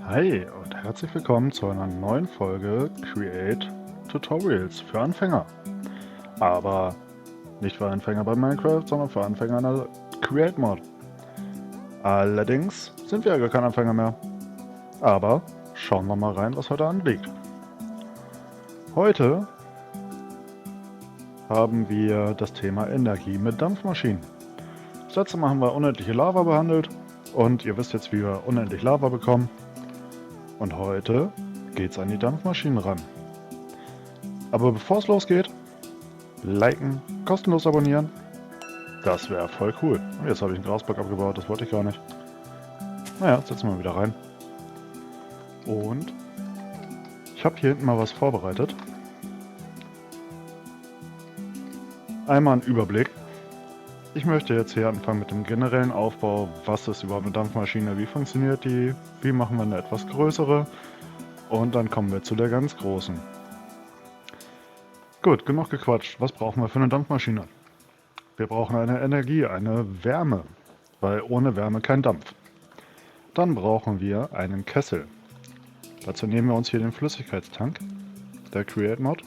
Hi und herzlich willkommen zu einer neuen Folge Create Tutorials für Anfänger. Aber nicht für Anfänger bei Minecraft, sondern für Anfänger in der Create Mod. Allerdings sind wir ja gar kein Anfänger mehr. Aber schauen wir mal rein, was heute anliegt. Heute haben wir das Thema Energie mit Dampfmaschinen. Das letzte Mal haben wir unendliche Lava behandelt und ihr wisst jetzt, wie wir unendlich Lava bekommen. Und heute geht's an die Dampfmaschinen ran. Aber bevor es losgeht, liken, kostenlos abonnieren, das wäre voll cool. Und jetzt habe ich einen Grasblock abgebaut, das wollte ich gar nicht. Naja, setzen wir wieder rein. Und ich habe hier hinten mal was vorbereitet. Einmal einen Überblick. Ich möchte jetzt hier anfangen mit dem generellen Aufbau. Was ist überhaupt eine Dampfmaschine? Wie funktioniert die? Wie machen wir eine etwas größere? Und dann kommen wir zu der ganz großen. Gut, genug gequatscht. Was brauchen wir für eine Dampfmaschine? Wir brauchen eine Energie, eine Wärme, weil ohne Wärme kein Dampf. Dann brauchen wir einen Kessel. Dazu nehmen wir uns hier den Flüssigkeitstank der Create Mod.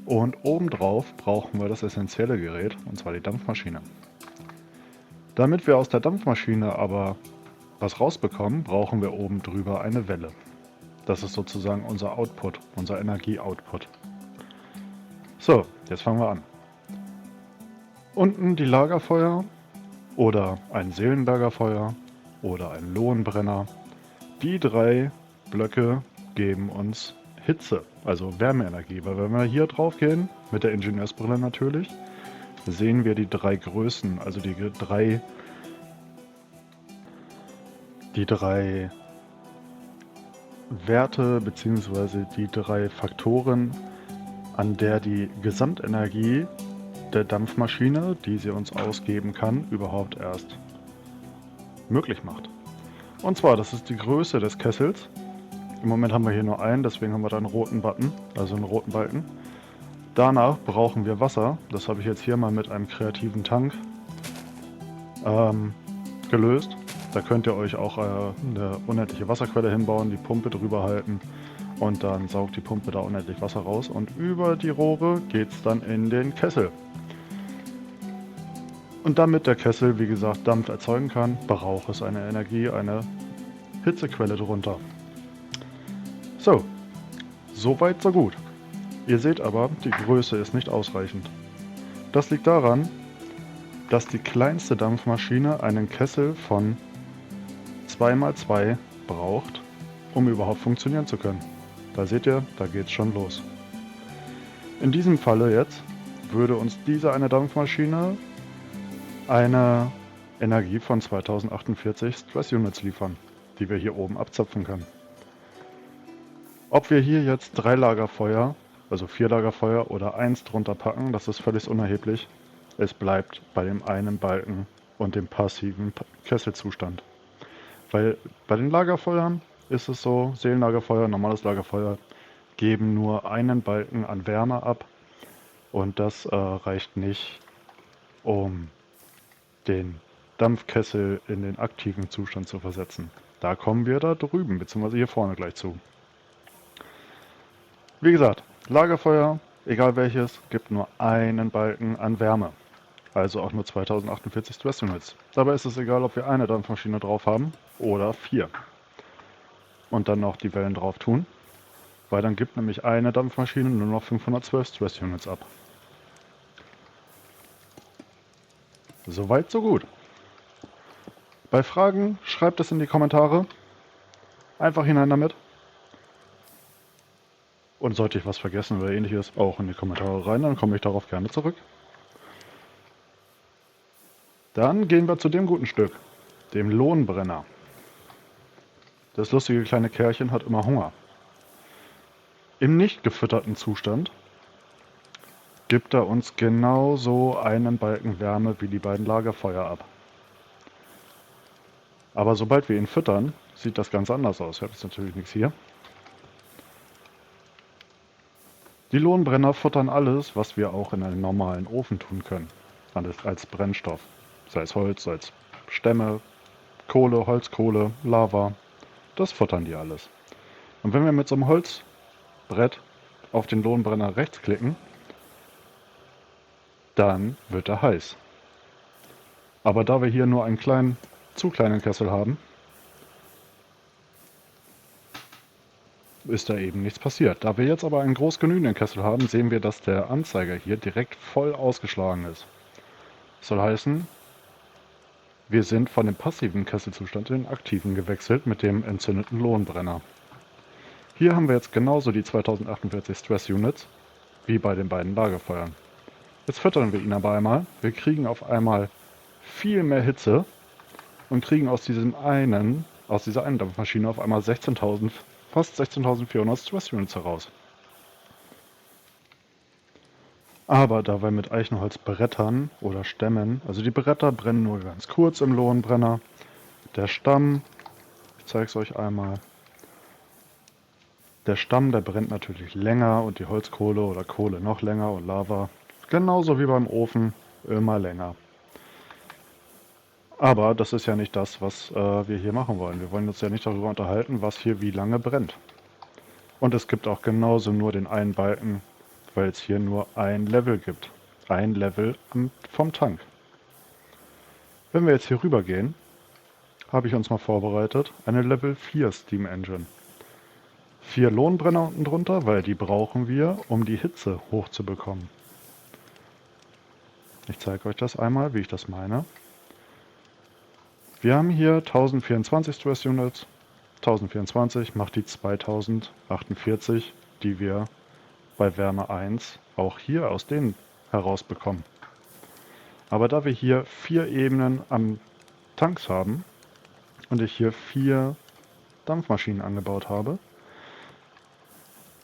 Und obendrauf brauchen wir das essentielle Gerät, und zwar die Dampfmaschine. Damit wir aus der Dampfmaschine aber was rausbekommen, brauchen wir oben drüber eine Welle. Das ist sozusagen unser Output, unser Energie-Output. So, jetzt fangen wir an. Unten die Lagerfeuer oder ein Seelenlagerfeuer oder ein Lohenbrenner. Die drei Blöcke geben uns Hitze, also Wärmeenergie. Weil wenn wir hier drauf gehen, mit der Ingenieursbrille natürlich, sehen wir die drei Größen, also die drei Werte bzw. die drei Faktoren, an der die Gesamtenergie der Dampfmaschine, die sie uns ausgeben kann, überhaupt erst möglich macht. Und zwar, das ist die Größe des Kessels. Im Moment haben wir hier nur einen, deswegen haben wir da einen roten Button, also einen roten Balken. Danach brauchen wir Wasser. Das habe ich jetzt hier mal mit einem kreativen Tank gelöst. Da könnt ihr euch auch eine unendliche Wasserquelle hinbauen, die Pumpe drüber halten und dann saugt die Pumpe da unendlich Wasser raus und über die Rohre geht es dann in den Kessel. Und damit der Kessel, wie gesagt, Dampf erzeugen kann, braucht es eine Energie, eine Hitzequelle drunter. So, soweit so gut. Ihr seht aber, die Größe ist nicht ausreichend. Das liegt daran, dass die kleinste Dampfmaschine einen Kessel von 2×2 braucht, um überhaupt funktionieren zu können. Da seht ihr, da geht's schon los. In diesem Falle jetzt würde uns diese eine Dampfmaschine eine Energie von 2048 Stress Units liefern, die wir hier oben abzapfen können. Ob wir hier jetzt 3 Lagerfeuer, also 4 Lagerfeuer oder 1 drunter packen, das ist völlig unerheblich. Es bleibt bei dem einen Balken und dem passiven Kesselzustand. Weil bei den Lagerfeuern ist es so, Seelenlagerfeuer, normales Lagerfeuer geben nur einen Balken an Wärme ab und das reicht nicht, um den Dampfkessel in den aktiven Zustand zu versetzen. Da kommen wir da drüben, beziehungsweise hier vorne gleich zu. Wie gesagt, Lagerfeuer, egal welches, gibt nur einen Balken an Wärme. Also auch nur 2048 Stress Units. Dabei ist es egal, ob wir eine Dampfmaschine drauf haben oder 4. Und dann noch die Wellen drauf tun, weil dann gibt nämlich eine Dampfmaschine nur noch 512 Stress Units ab. Soweit, so gut. Bei Fragen schreibt es in die Kommentare. Einfach hinein damit. Und sollte ich was vergessen oder ähnliches, auch in die Kommentare rein, dann komme ich darauf gerne zurück. Dann gehen wir zu dem guten Stück, dem Lohnbrenner. Das lustige kleine Kerlchen hat immer Hunger. Im nicht gefütterten Zustand gibt er uns genauso einen Balken Wärme wie die beiden Lagerfeuer ab. Aber sobald wir ihn füttern, sieht das ganz anders aus. Ich habe jetzt natürlich nichts hier. Die Lohnbrenner futtern alles, was wir auch in einen normalen Ofen tun können. Alles als Brennstoff. Sei es Holz, sei es Stämme, Kohle, Holzkohle, Lava. Das futtern die alles. Und wenn wir mit so einem Holzbrett auf den Lohnbrenner rechts klicken, dann wird er heiß. Aber da wir hier nur einen zu kleinen Kessel haben, ist da eben nichts passiert. Da wir jetzt aber einen groß genügenden Kessel haben, sehen wir, dass der Anzeiger hier direkt voll ausgeschlagen ist. Das soll heißen, wir sind von dem passiven Kesselzustand in den aktiven gewechselt mit dem entzündeten Lohnbrenner. Hier haben wir jetzt genauso die 2048 Stress Units wie bei den beiden Lagerfeuern. Jetzt füttern wir ihn aber einmal. Wir kriegen auf einmal viel mehr Hitze und kriegen aus dieser einen Dampfmaschine auf einmal fast 16.400 Stress Units heraus. Aber da wir mit Eichenholzbrettern oder Stämmen, also die Bretter brennen nur ganz kurz im Lohnbrenner, der Stamm, ich zeige es euch einmal, der Stamm, der brennt natürlich länger und die Holzkohle oder Kohle noch länger und Lava, genauso wie beim Ofen, immer länger. Aber das ist ja nicht das, was wir hier machen wollen. Wir wollen uns ja nicht darüber unterhalten, was hier wie lange brennt. Und es gibt auch genauso nur den einen Balken, weil es hier nur ein Level gibt. Ein Level vom Tank. Wenn wir jetzt hier rüber gehen, habe ich uns mal vorbereitet, eine Level 4 Steam Engine. 4 Lohnbrenner unten drunter, weil die brauchen wir, um die Hitze hochzubekommen. Ich zeige euch das einmal, wie ich das meine. Wir haben hier 1024 Stress Units. 1024 macht die 2048, die wir bei Wärme 1 auch hier aus denen herausbekommen. Aber da wir hier 4 Ebenen am Tanks haben und ich hier 4 Dampfmaschinen angebaut habe,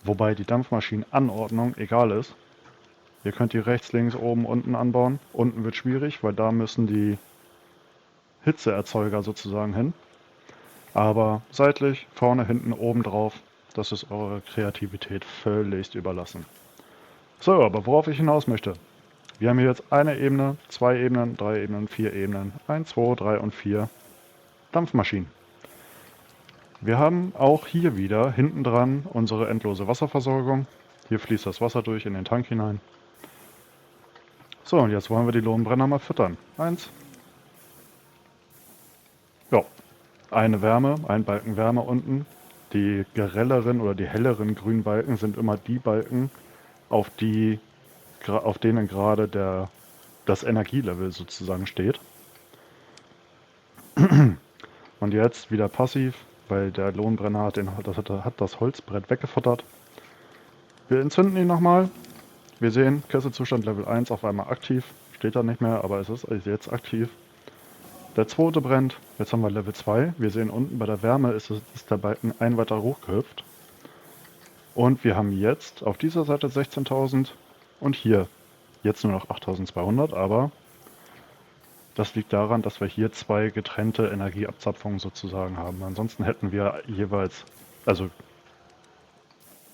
wobei die Dampfmaschinenanordnung egal ist, ihr könnt die rechts, links, oben, unten anbauen. Unten wird schwierig, weil da müssen die Hitzeerzeuger sozusagen hin. Aber seitlich, vorne, hinten, oben drauf, das ist eurer Kreativität völlig überlassen. So, aber worauf ich hinaus möchte. Wir haben hier jetzt eine Ebene, 2 Ebenen, 3 Ebenen, 4 Ebenen, 1, 2, 3 und 4 Dampfmaschinen. Wir haben auch hier wieder hinten dran unsere endlose Wasserversorgung. Hier fließt das Wasser durch in den Tank hinein. So, und jetzt wollen wir die Lohnbrenner mal füttern. 1. Ja, ein Balken Wärme unten. Die grelleren oder die helleren grünen Balken sind immer die Balken, auf denen gerade das Energielevel sozusagen steht. Und jetzt wieder passiv, weil der Lohnbrenner hat das Holzbrett weggefuttert. Wir entzünden ihn nochmal. Wir sehen, Kesselzustand Level 1 auf einmal aktiv. Steht da nicht mehr, aber es ist jetzt aktiv. Der zweite brennt. Jetzt haben wir Level 2. Wir sehen unten bei der Wärme ist der Balken ein weiter hochgehüpft. Und wir haben jetzt auf dieser Seite 16.000 und hier jetzt nur noch 8.200, aber das liegt daran, dass wir hier 2 getrennte Energieabzapfungen sozusagen haben. Ansonsten hätten wir jeweils, also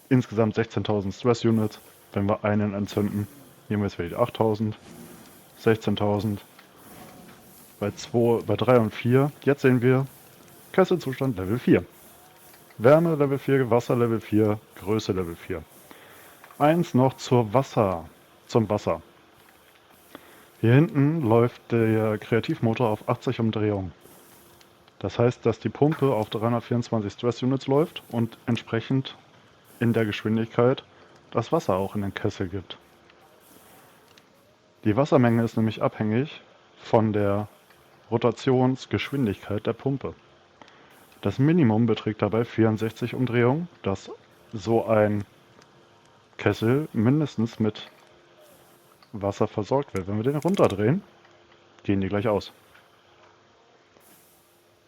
insgesamt 16.000 Stress Units, wenn wir einen entzünden. Hier haben wir jetzt wieder 8.000, 16.000, bei 3 und 4. Jetzt sehen wir Kesselzustand Level 4. Wärme Level 4, Wasser Level 4, Größe Level 4. Eins noch zum Wasser. Hier hinten läuft der Kreativmotor auf 80 Umdrehungen. Das heißt, dass die Pumpe auf 324 Stress Units läuft und entsprechend in der Geschwindigkeit das Wasser auch in den Kessel gibt. Die Wassermenge ist nämlich abhängig von der Rotationsgeschwindigkeit der Pumpe. Das Minimum beträgt dabei 64 Umdrehungen, dass so ein Kessel mindestens mit Wasser versorgt wird. Wenn wir den runterdrehen, gehen die gleich aus.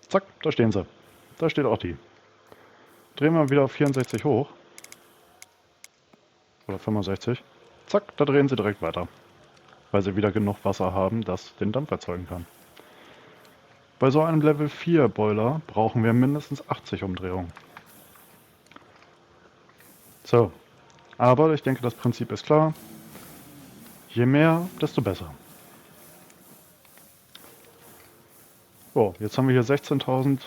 Zack, da stehen sie. Da steht auch die. Drehen wir wieder auf 64 hoch. Oder 65. Zack, da drehen sie direkt weiter. Weil sie wieder genug Wasser haben, das den Dampf erzeugen kann. Bei so einem Level 4 Boiler brauchen wir mindestens 80 Umdrehungen. So, aber ich denke, das Prinzip ist klar. Je mehr, desto besser. So, jetzt haben wir hier 16.000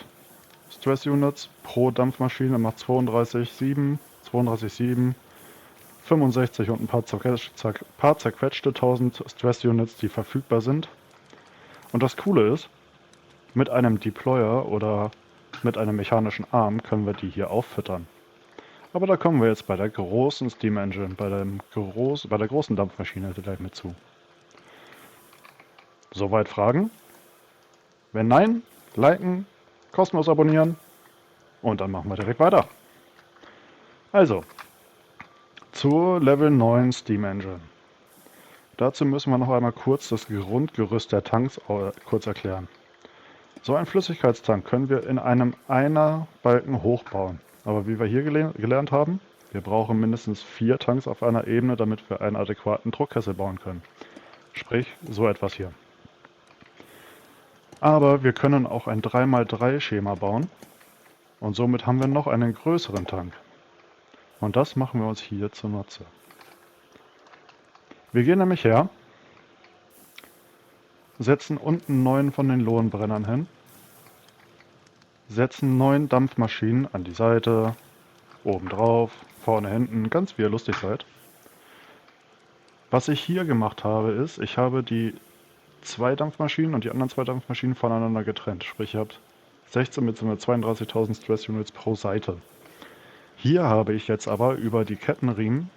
Stress Units pro Dampfmaschine macht 32,7, 32,7, 65 und ein paar zerquetschte 1000 Stress Units, die verfügbar sind. Und das Coole ist, mit einem Deployer oder mit einem mechanischen Arm können wir die hier auffüttern. Aber da kommen wir jetzt bei der großen Steam Engine, bei der großen Dampfmaschine gleich mit zu. Soweit Fragen? Wenn nein, liken, kostenlos abonnieren und dann machen wir direkt weiter. Also, zur Level 9 Steam Engine. Dazu müssen wir noch einmal kurz das Grundgerüst der Tanks kurz erklären. So einen Flüssigkeitstank können wir in einem Balken hochbauen. Aber wie wir hier gelernt haben, wir brauchen mindestens 4 Tanks auf einer Ebene, damit wir einen adäquaten Druckkessel bauen können. Sprich, so etwas hier. Aber wir können auch ein 3x3 Schema bauen und somit haben wir noch einen größeren Tank. Und das machen wir uns hier zunutze. Wir gehen nämlich her, setzen unten 9 von den Lohenbrennern hin, setzen 9 Dampfmaschinen an die Seite, oben drauf, vorne, hinten, ganz wie ihr lustig seid. Was ich hier gemacht habe ist, ich habe die 2 Dampfmaschinen und die anderen 2 Dampfmaschinen voneinander getrennt. Sprich, ihr habt 16 bzw. 32.000 Stress Units pro Seite. Hier habe ich jetzt aber über die Kettenriemen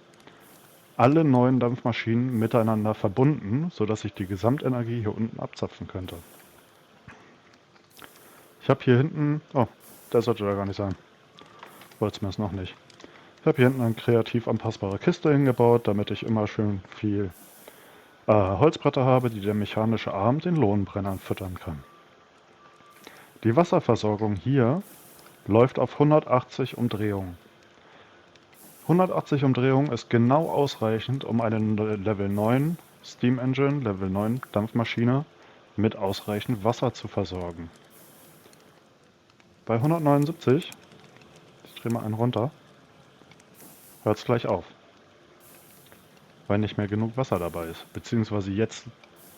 alle 9 Dampfmaschinen miteinander verbunden, sodass ich die Gesamtenergie hier unten abzapfen könnte. Ich habe hier hinten, oh, der sollte da gar nicht sein. Wollte es mir noch nicht. Ich habe hier hinten eine kreativ anpassbare Kiste hingebaut, damit ich immer schön viel Holzbretter habe, die der mechanische Arm den Lohnbrennern füttern kann. Die Wasserversorgung hier läuft auf 180 Umdrehungen. 180 Umdrehungen ist genau ausreichend, um eine Level 9 Steam Engine, Level 9 Dampfmaschine mit ausreichend Wasser zu versorgen. Bei 179, ich drehe mal einen runter, hört es gleich auf, weil nicht mehr genug Wasser dabei ist. Beziehungsweise jetzt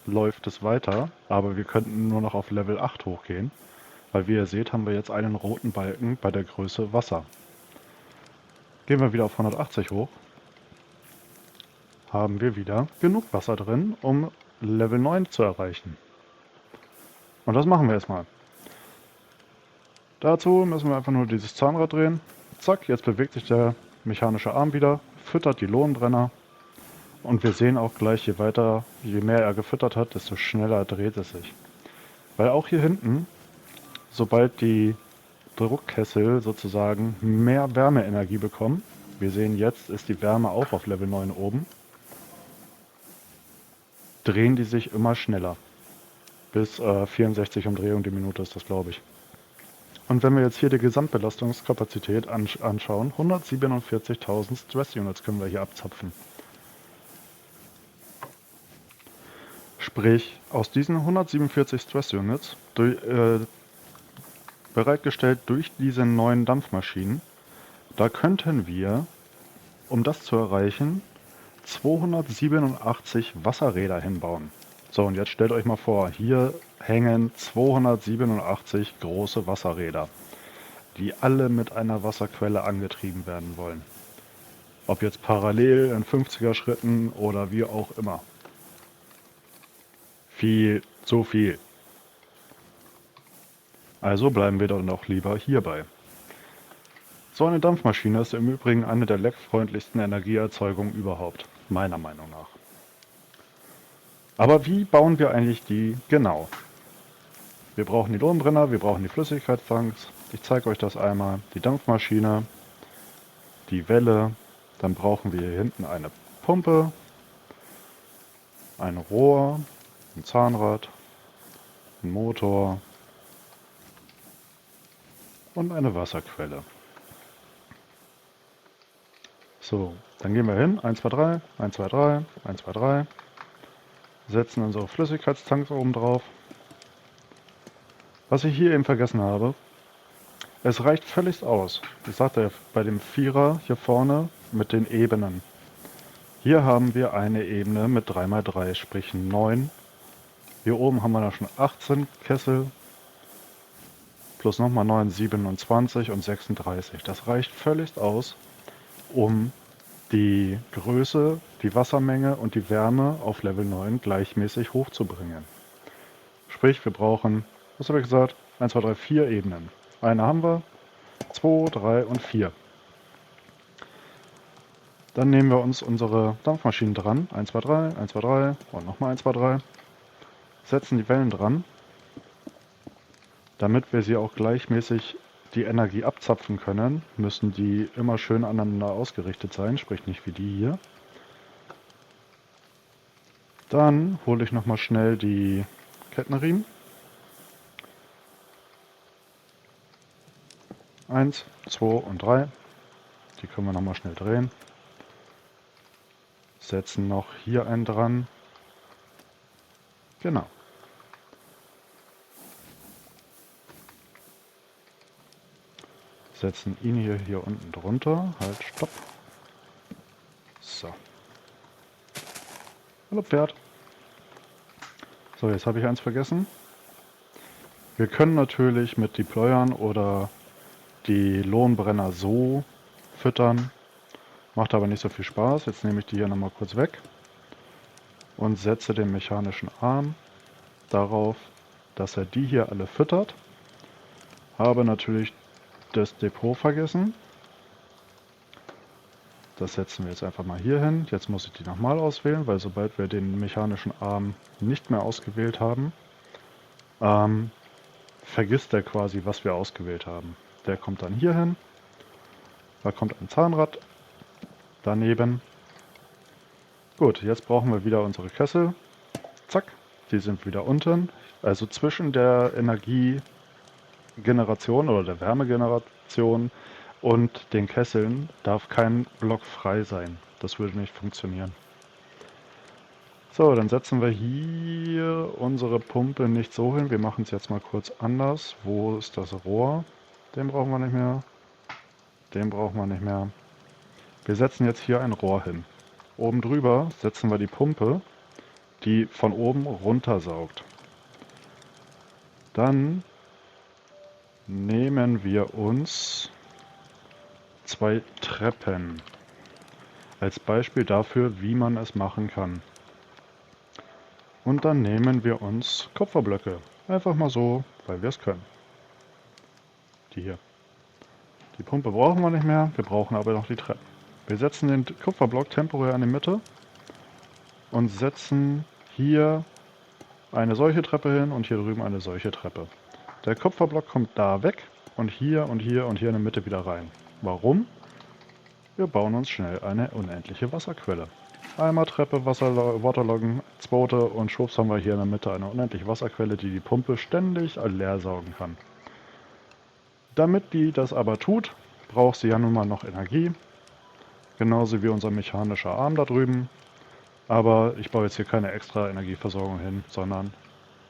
läuft es weiter, aber wir könnten nur noch auf Level 8 hochgehen, weil wie ihr seht, haben wir jetzt einen roten Balken bei der Größe Wasser. Gehen wir wieder auf 180 hoch, haben wir wieder genug Wasser drin, um Level 9 zu erreichen. Und das machen wir erstmal. Dazu müssen wir einfach nur dieses Zahnrad drehen. Zack, jetzt bewegt sich der mechanische Arm wieder, füttert die Lohnbrenner. Und wir sehen auch gleich, je mehr er gefüttert hat, desto schneller dreht es sich. Weil auch hier hinten, sobald die Druckkessel sozusagen mehr Wärmeenergie bekommen, wir sehen jetzt, ist die Wärme auch auf Level 9 oben, drehen die sich immer schneller. Bis 64 Umdrehungen die Minute ist das, glaube ich. Und wenn wir jetzt hier die Gesamtbelastungskapazität anschauen, 147.000 Stress Units können wir hier abzapfen. Sprich, aus diesen 147 Stress Units, bereitgestellt durch diese neuen Dampfmaschinen, da könnten wir, um das zu erreichen, 287 Wasserräder hinbauen. So, und jetzt stellt euch mal vor, hier hängen 287 große Wasserräder, die alle mit einer Wasserquelle angetrieben werden wollen. Ob jetzt parallel in 50er Schritten oder wie auch immer. Zu viel. Also bleiben wir doch noch lieber hierbei. So eine Dampfmaschine ist im Übrigen eine der leckfreundlichsten Energieerzeugungen überhaupt, meiner Meinung nach. Aber wie bauen wir eigentlich die genau? Wir brauchen die Lohnbrenner, wir brauchen die Flüssigkeitstanks. Ich zeige euch das einmal. Die Dampfmaschine, die Welle. Dann brauchen wir hier hinten eine Pumpe, ein Rohr, ein Zahnrad, ein Motor und eine Wasserquelle. So, dann gehen wir hin. 1, 2, 3, 1, 2, 3, 1, 2, 3. Setzen unsere Flüssigkeitstanks oben drauf. Was ich hier eben vergessen habe, es reicht völlig aus. Ich sagte ja bei dem Vierer hier vorne mit den Ebenen. Hier haben wir eine Ebene mit 3x3, sprich 9. Hier oben haben wir da schon 18 Kessel plus nochmal 9, 27 und 36. Das reicht völlig aus, um die Größe, die Wassermenge und die Wärme auf Level 9 gleichmäßig hochzubringen. Sprich, wir brauchen, was habe ich gesagt? 1, 2, 3, 4 Ebenen. Eine haben wir, 2, 3 und 4. Dann nehmen wir uns unsere Dampfmaschinen dran. 1, 2, 3, 1, 2, 3 und nochmal 1, 2, 3. Setzen die Wellen dran, damit wir sie auch gleichmäßig die Energie abzapfen können, müssen die immer schön aneinander ausgerichtet sein, sprich nicht wie die hier. Dann hole ich nochmal schnell die Kettenriemen. 1, 2 und 3. Die können wir nochmal schnell drehen. Setzen noch hier einen dran. Genau. Setzen ihn hier unten drunter. Halt, stopp. So. Hallo Pferd. So, jetzt habe ich eins vergessen. Wir können natürlich mit Deployern oder die Lohnbrenner so füttern. Macht aber nicht so viel Spaß. Jetzt nehme ich die hier nochmal kurz weg und setze den mechanischen Arm darauf, dass er die hier alle füttert. Habe natürlich das Depot vergessen. Das setzen wir jetzt einfach mal hier hin. Jetzt muss ich die nochmal auswählen, weil sobald wir den mechanischen Arm nicht mehr ausgewählt haben, vergisst er quasi, was wir ausgewählt haben. Der kommt dann hier hin. Da kommt ein Zahnrad daneben. Gut, jetzt brauchen wir wieder unsere Kessel. Zack, die sind wieder unten. Also zwischen der Energiegeneration oder der Wärmegeneration und den Kesseln darf kein Block frei sein. Das würde nicht funktionieren. So, dann setzen wir hier unsere Pumpe nicht so hin. Wir machen es jetzt mal kurz anders. Wo ist das Rohr? Den brauchen wir nicht mehr. Den brauchen wir nicht mehr. Wir setzen jetzt hier ein Rohr hin. Oben drüber setzen wir die Pumpe, die von oben runtersaugt. Dann nehmen wir uns 2 Treppen als Beispiel dafür, wie man es machen kann. Und dann nehmen wir uns Kupferblöcke. Einfach mal so, weil wir es können. Die hier. Die Pumpe brauchen wir nicht mehr, wir brauchen aber noch die Treppen. Wir setzen den Kupferblock temporär in die Mitte und setzen hier eine solche Treppe hin und hier drüben eine solche Treppe. Der Kupferblock kommt da weg und hier und hier und hier in der Mitte wieder rein. Warum? Wir bauen uns schnell eine unendliche Wasserquelle. Einmal Treppe, Waterloggen, zweite und schwupps haben wir hier in der Mitte eine unendliche Wasserquelle, die die Pumpe ständig leer saugen kann. Damit die das aber tut, braucht sie ja nun mal noch Energie. Genauso wie unser mechanischer Arm da drüben. Aber ich baue jetzt hier keine extra Energieversorgung hin, sondern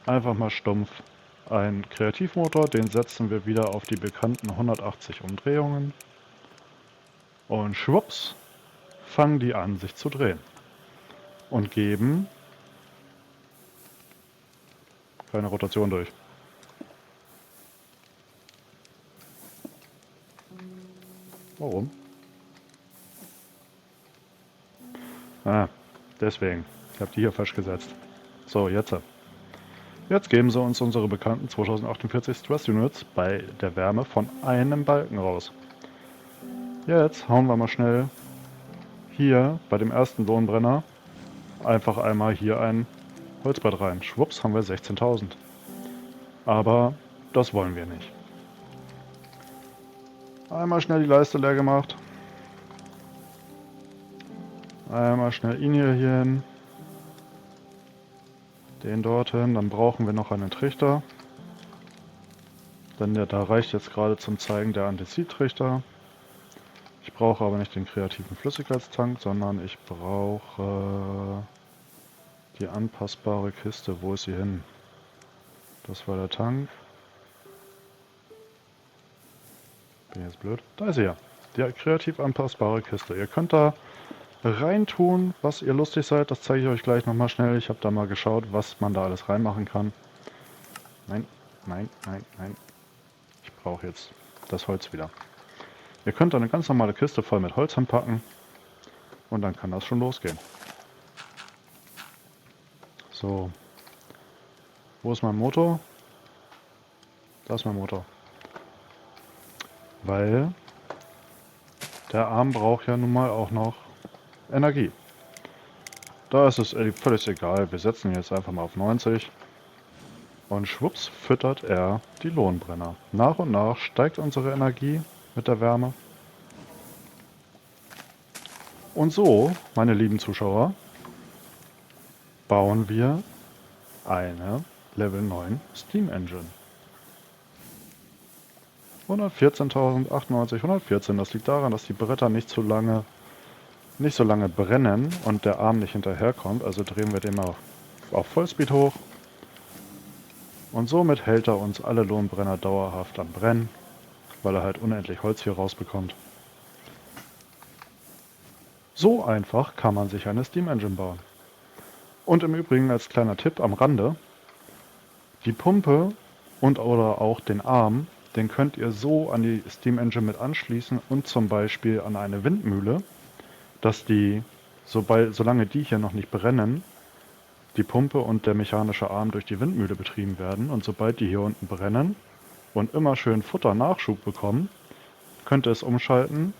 einfach mal stumpf einen Kreativmotor. Den setzen wir wieder auf die bekannten 180 Umdrehungen. Und schwupps, fangen die an, sich zu drehen. Und geben keine Rotation durch. Warum? Ah, deswegen. Ich habe die hier falsch gesetzt. So, jetzt. Jetzt geben sie uns unsere bekannten 2048 Stress Units bei der Wärme von einem Balken raus. Jetzt hauen wir mal schnell hier bei dem ersten Lohnbrenner einfach einmal hier ein Holzbrett rein. Schwupps, haben wir 16.000. Aber das wollen wir nicht. Einmal schnell die Leiste leer gemacht. Einmal schnell ihn hier hin. Den dorthin. Dann brauchen wir noch einen Trichter. Denn da reicht jetzt gerade zum Zeigen der Andesittrichter. Ich brauche aber nicht den kreativen Flüssigkeitstank, sondern ich brauche die anpassbare Kiste. Wo ist sie hin? Das war der Tank. Bin jetzt blöd. Da ist sie ja. Die kreativ anpassbare Kiste. Ihr könnt da reintun, was ihr lustig seid. Das zeige ich euch gleich nochmal schnell. Ich habe da mal geschaut, was man da alles reinmachen kann. Nein, nein, nein, nein. Ich brauche jetzt das Holz wieder. Ihr könnt eine ganz normale Kiste voll mit Holz hinpacken und dann kann das schon losgehen. So, wo ist mein Motor? Da ist mein Motor. Weil der Arm braucht ja nun mal auch noch Energie. Da ist es völlig egal, wir setzen ihn jetzt einfach mal auf 90 und schwupps füttert er die Lohnbrenner. Nach und nach steigt unsere Energie mit der Wärme. Und so, meine lieben Zuschauer, bauen wir eine Level 9 Steam Engine. 114.098, 114, das liegt daran, dass die Bretter nicht so lange brennen und der Arm nicht hinterherkommt. Also drehen wir den mal auf Vollspeed hoch. Und somit hält er uns alle Lohnbrenner dauerhaft am Brennen, weil er halt unendlich Holz hier rausbekommt. So einfach kann man sich eine Steam Engine bauen. Und im Übrigen als kleiner Tipp am Rande, die Pumpe und oder auch den Arm, den könnt ihr so an die Steam Engine mit anschließen und zum Beispiel an eine Windmühle, dass die, solange die hier noch nicht brennen, die Pumpe und der mechanische Arm durch die Windmühle betrieben werden. Und sobald die hier unten brennen und immer schön Futter-Nachschub bekommen, könnt ihr es umschalten,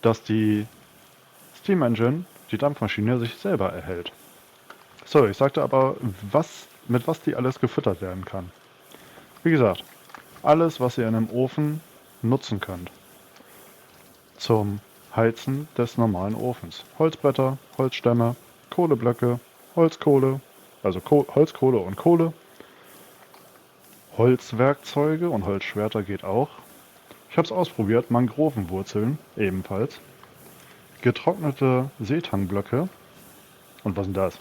dass die Steam Engine, die Dampfmaschine, sich selber erhält. So, ich sagte aber, mit was die alles gefüttert werden kann. Wie gesagt, alles, was ihr in einem Ofen nutzen könnt. Zum Heizen des normalen Ofens. Holzbretter, Holzstämme, Kohleblöcke, Holzkohle, also Holzkohle und Kohle. Holzwerkzeuge und Holzschwerter geht auch. Ich habe es ausprobiert, Mangrovenwurzeln ebenfalls. Getrocknete Seetangblöcke. Und was ist das?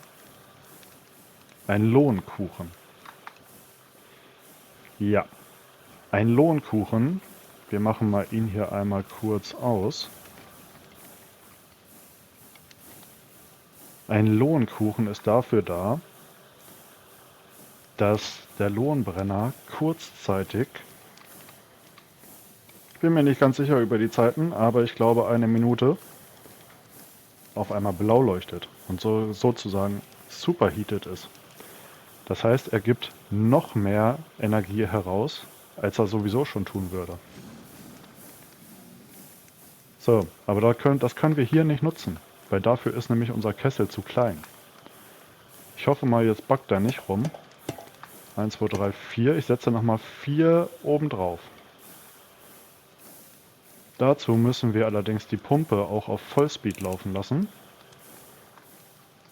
Ein Lohnkuchen. Ja, ein Lohnkuchen. Wir machen mal ihn hier einmal kurz aus. Ein Lohnkuchen ist dafür da, dass der Lohnbrenner kurzzeitig, ich bin mir nicht ganz sicher über die Zeiten, aber ich glaube 1 Minute, auf einmal blau leuchtet und so sozusagen superheated ist. Das heißt, er gibt noch mehr Energie heraus, als er sowieso schon tun würde. So, aber das können wir hier nicht nutzen, weil dafür ist nämlich unser Kessel zu klein. Ich hoffe mal, jetzt backt er nicht rum. 1, 2, 3, 4. Ich setze nochmal 4 oben drauf. Dazu müssen wir allerdings die Pumpe auch auf Vollspeed laufen lassen,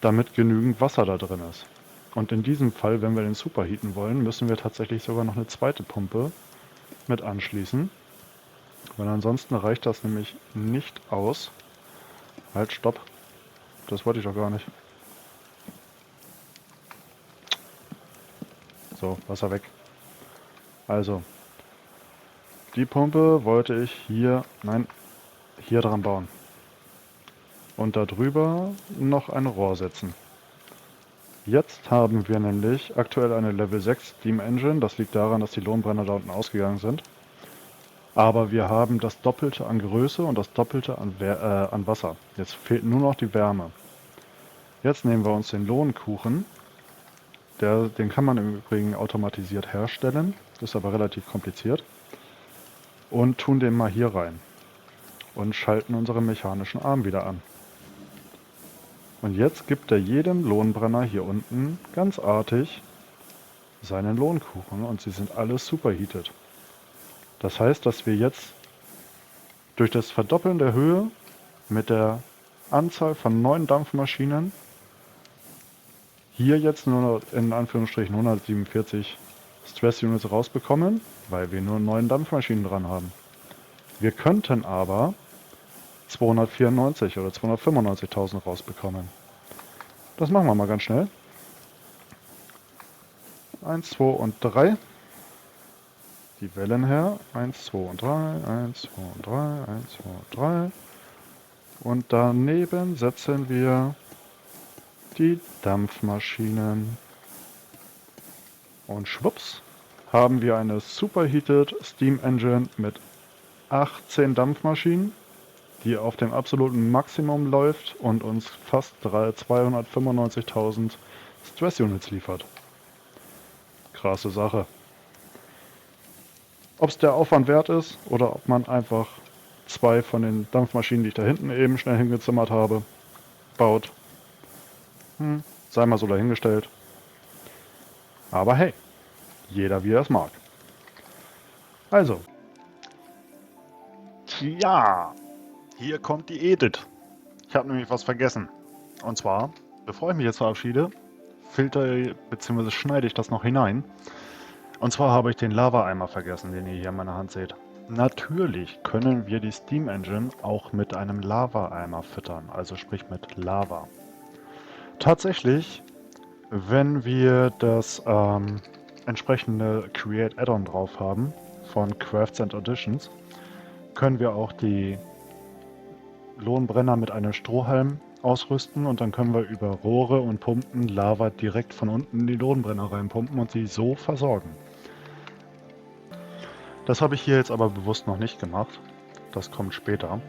damit genügend Wasser da drin ist. Und in diesem Fall, wenn wir den superheaten wollen, müssen wir tatsächlich sogar noch eine zweite Pumpe mit anschließen. Weil ansonsten reicht das nämlich nicht aus. Halt, stopp. Das wollte ich doch gar nicht. So, Wasser weg. Also, die Pumpe wollte ich hier dran bauen. Und darüber noch ein Rohr setzen. Jetzt haben wir nämlich aktuell eine Level 6 Steam Engine. Das liegt daran, dass die Lohnbrenner da unten ausgegangen sind. Aber wir haben das Doppelte an Größe und das Doppelte an Wasser. Jetzt fehlt nur noch die Wärme. Jetzt nehmen wir uns den Lohnkuchen. Den kann man im Übrigen automatisiert herstellen. Ist aber relativ kompliziert. Und tun den mal hier rein. Und schalten unseren mechanischen Arm wieder an. Und jetzt gibt er jedem Lohnbrenner hier unten ganz artig seinen Lohnkuchen und sie sind alle superheated. Das heißt, dass wir jetzt durch das Verdoppeln der Höhe mit der Anzahl von 9 Dampfmaschinen hier jetzt nur in Anführungsstrichen 147 Stress Units rausbekommen, weil wir nur 9 Dampfmaschinen dran haben. Wir könnten aber 294 oder 295.000 rausbekommen. Das machen wir mal ganz schnell. 1, 2 und 3. Die Wellen her. 1, 2 und 3, 1, 2 und 3, 1, 2 und 3. Und daneben setzen wir die Dampfmaschinen. Und schwupps haben wir eine Superheated Steam Engine mit 18 Dampfmaschinen, die auf dem absoluten Maximum läuft und uns fast 295.000 Stress Units liefert. Krasse Sache. Ob es der Aufwand wert ist oder ob man einfach 2 von den Dampfmaschinen, die ich da hinten eben schnell hingezimmert habe, baut, sei mal so dahingestellt. Aber hey, jeder wie er es mag. Also, ja, hier kommt die Edit. Ich habe nämlich was vergessen. Und zwar, bevor ich mich jetzt verabschiede, filter bzw. schneide ich das noch hinein. Und zwar habe ich den Lava-Eimer vergessen, den ihr hier in meiner Hand seht. Natürlich können wir die Steam Engine auch mit einem Lava-Eimer füttern, also sprich mit Lava. Tatsächlich, wenn wir das entsprechende Create Add-on drauf haben von Crafts and Additions, können wir auch die Lohnbrenner mit einem Strohhalm ausrüsten und dann können wir über Rohre und Pumpen Lava direkt von unten in die Lohnbrenner reinpumpen und sie so versorgen. Das habe ich hier jetzt aber bewusst noch nicht gemacht. Das kommt später.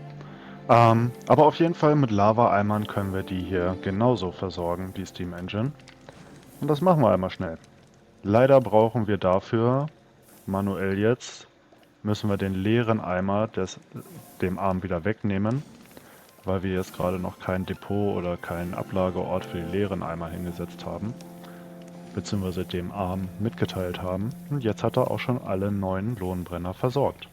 Aber auf jeden Fall mit Lava-Eimern können wir die hier genauso versorgen, die Steam Engine. Und das machen wir einmal schnell. Leider brauchen wir dafür, manuell jetzt, müssen wir den leeren Eimer dem Arm wieder wegnehmen, weil wir jetzt gerade noch kein Depot oder keinen Ablageort für die leeren Eimer hingesetzt haben, beziehungsweise dem Arm mitgeteilt haben. Und jetzt hat er auch schon alle 9 Lohnbrenner versorgt.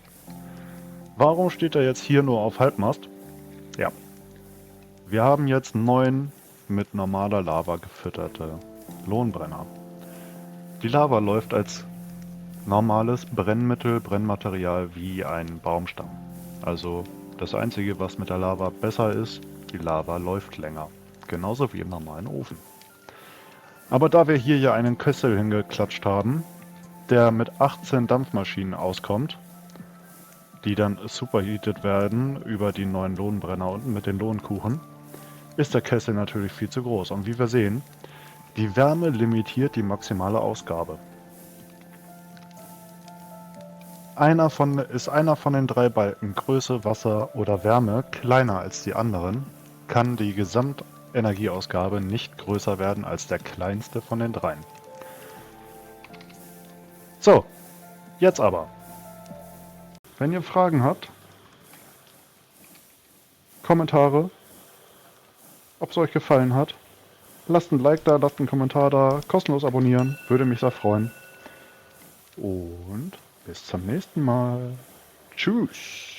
Warum steht er jetzt hier nur auf Halbmast? Ja, wir haben jetzt 9 mit normaler Lava gefütterte Lohnbrenner. Die Lava läuft als normales Brennmaterial wie ein Baumstamm. Also das Einzige, was mit der Lava besser ist, die Lava läuft länger. Genauso wie im normalen Ofen. Aber da wir hier ja einen Kessel hingeklatscht haben, der mit 18 Dampfmaschinen auskommt, die dann superheated werden über die 9 Lohnbrenner unten mit den Lohnkuchen, ist der Kessel natürlich viel zu groß. Und wie wir sehen, die Wärme limitiert die maximale Ausgabe. Ist einer von den 3 Balken Größe, Wasser oder Wärme kleiner als die anderen, kann die Gesamtenergieausgabe nicht größer werden als der kleinste von den 3. So, jetzt aber. Wenn ihr Fragen habt, Kommentare, ob es euch gefallen hat, lasst ein Like da, lasst einen Kommentar da, kostenlos abonnieren, würde mich sehr freuen. Und bis zum nächsten Mal. Tschüss.